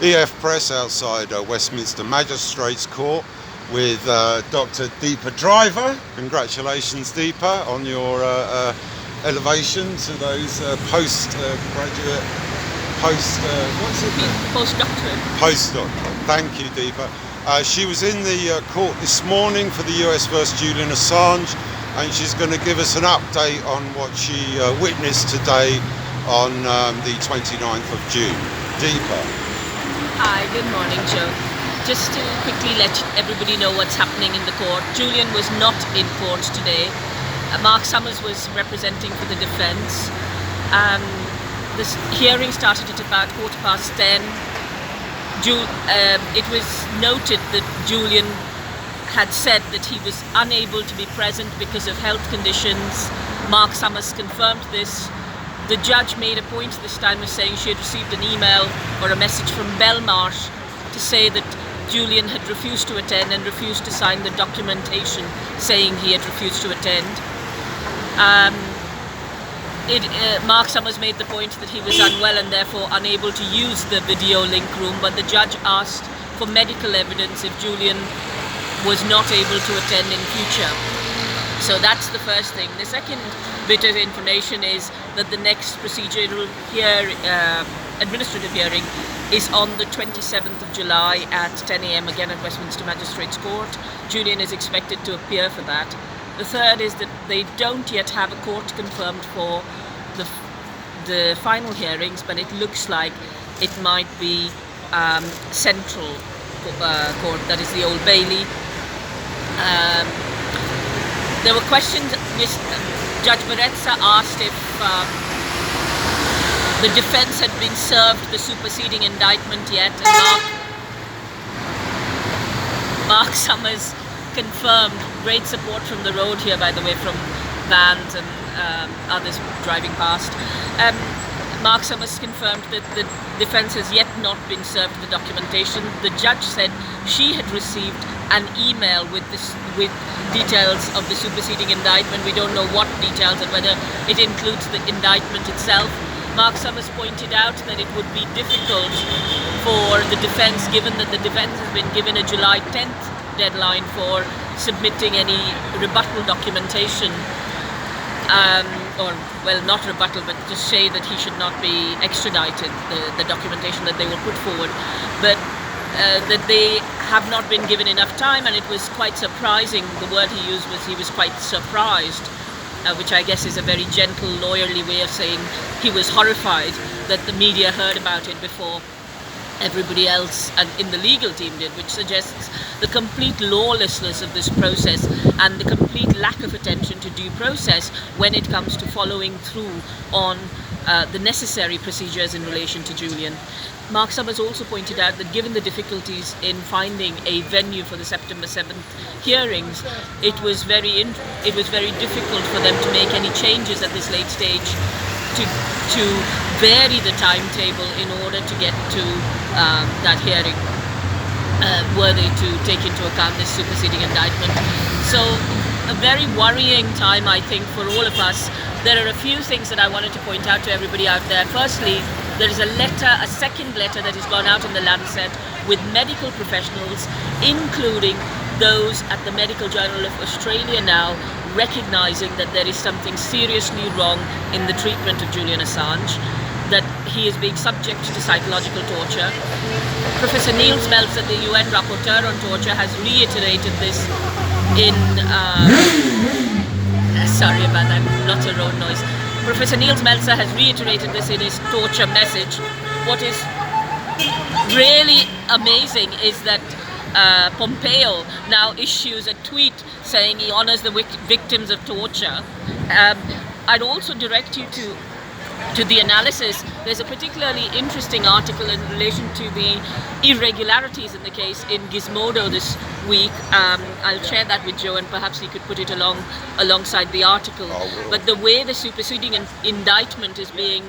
EF Press outside Westminster Magistrates Court with Dr. Deepa Driver. Congratulations, Deepa, on your elevation to those postdoctorate. Thank you, Deepa. She was in the court this morning for the US versus Julian Assange, and she's going to give us an update on what she witnessed today on the 29th of June. Deepa. Hi, good morning, Joe. Just to quickly let everybody know what's happening in the court. Julian was not in court today. Marc was representing for the defence. This hearing started at about 10:15. It was noted that Julian had said that he was unable to be present because of health conditions. Marc confirmed this. The judge made a point this time of saying she had received an email or a message from Belmarsh to say that Julian had refused to attend and refused to sign the documentation saying he had refused to attend. Marc made the point that he was unwell and therefore unable to use the video link room, but the judge asked for medical evidence if Julian was not able to attend in future. So that's the first thing. The second bit of information is that the next procedural administrative hearing is on the 27th of July at 10 a.m. again at Westminster Magistrates Court. Julian is expected to appear for that. The third is that they don't yet have a court confirmed for the final hearings, but it looks like it might be Central Court, that is the Old Bailey. There were questions. Judge Barretza asked if the defence had been served the superseding indictment yet, and Marc confirmed. Great support from the road here, by the way, from vans and others driving past. Marc confirmed that the defence has yet not been served the documentation. The judge said she had received an email with details of the superseding indictment. We don't know what details and whether it includes the indictment itself. Marc pointed out that it would be difficult for the defence, given that the defence has been given a July 10th deadline for submitting any rebuttal documentation, not rebuttal, but to say that he should not be extradited, the documentation that they will put forward, but that they have not been given enough time, and it was quite surprising. The word he used was he was quite surprised, which I guess is a very gentle, lawyerly way of saying he was horrified that the media heard about it before everybody else and in the legal team did, which suggests the complete lawlessness of this process and the complete lack of attention to due process when it comes to following through on the necessary procedures in relation to Julian. Marc also pointed out that given the difficulties in finding a venue for the September 7th hearings, it was very difficult for them to make any changes at this late stage to vary the timetable in order to get to that hearing, were they to take into account this superseding indictment. So a very worrying time, I think, for all of us. There are a few things that I wanted to point out to everybody out there. Firstly, there is a second letter that has gone out in the Lancet with medical professionals, including those at the Medical Journal of Australia now, recognising that there is something seriously wrong in the treatment of Julian Assange, that he is being subject to psychological torture. Professor Niels Meltzer, the UN rapporteur on torture, has reiterated this in... sorry about that, lots of road noise. Professor Niels Meltzer has reiterated this in his torture message. What is really amazing is that Pompeo now issues a tweet saying he honours the victims of torture. I'd also direct you to the analysis. There's a particularly interesting article in relation to the irregularities in the case in Gizmodo this week. I'll share that with Joe and perhaps he could put it alongside the article. But the way the superseding indictment is being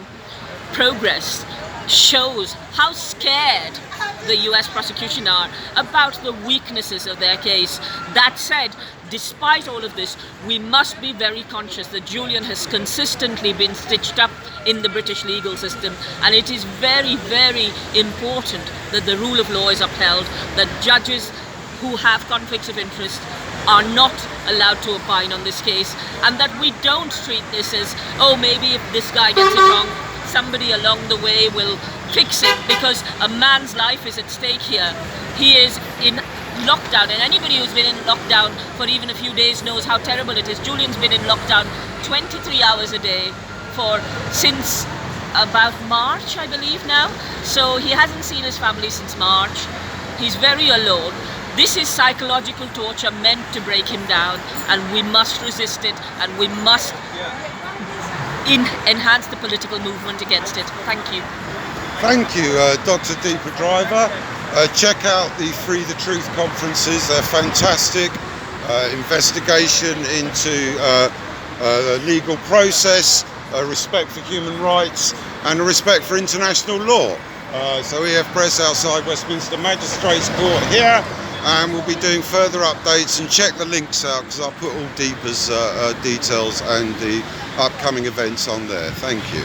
progressed shows how scared the US prosecution are about the weaknesses of their case. That said, despite all of this, we must be very conscious that Julian has consistently been stitched up in the British legal system, and it is very, very important that the rule of law is upheld, that judges who have conflicts of interest are not allowed to opine on this case, and that we don't treat this as, oh, maybe if this guy gets it wrong, somebody along the way will fix it, because a man's life is at stake here. He is in lockdown, and anybody who's been in lockdown for even a few days knows how terrible it is. Julian's been in lockdown 23 hours a day since about March, I believe now. So he hasn't seen his family since March. He's very alone. This is psychological torture meant to break him down, and we must resist it, and we must enhance the political movement against it. Thank you. Thank you, Dr. Deepa Driver. Check out the Free the Truth conferences. They're fantastic. Investigation into legal process, respect for human rights, and a respect for international law. So we have press outside Westminster Magistrates Court here, and we'll be doing further updates, and check the links out because I'll put all Deepa's details and the upcoming events on there. Thank you.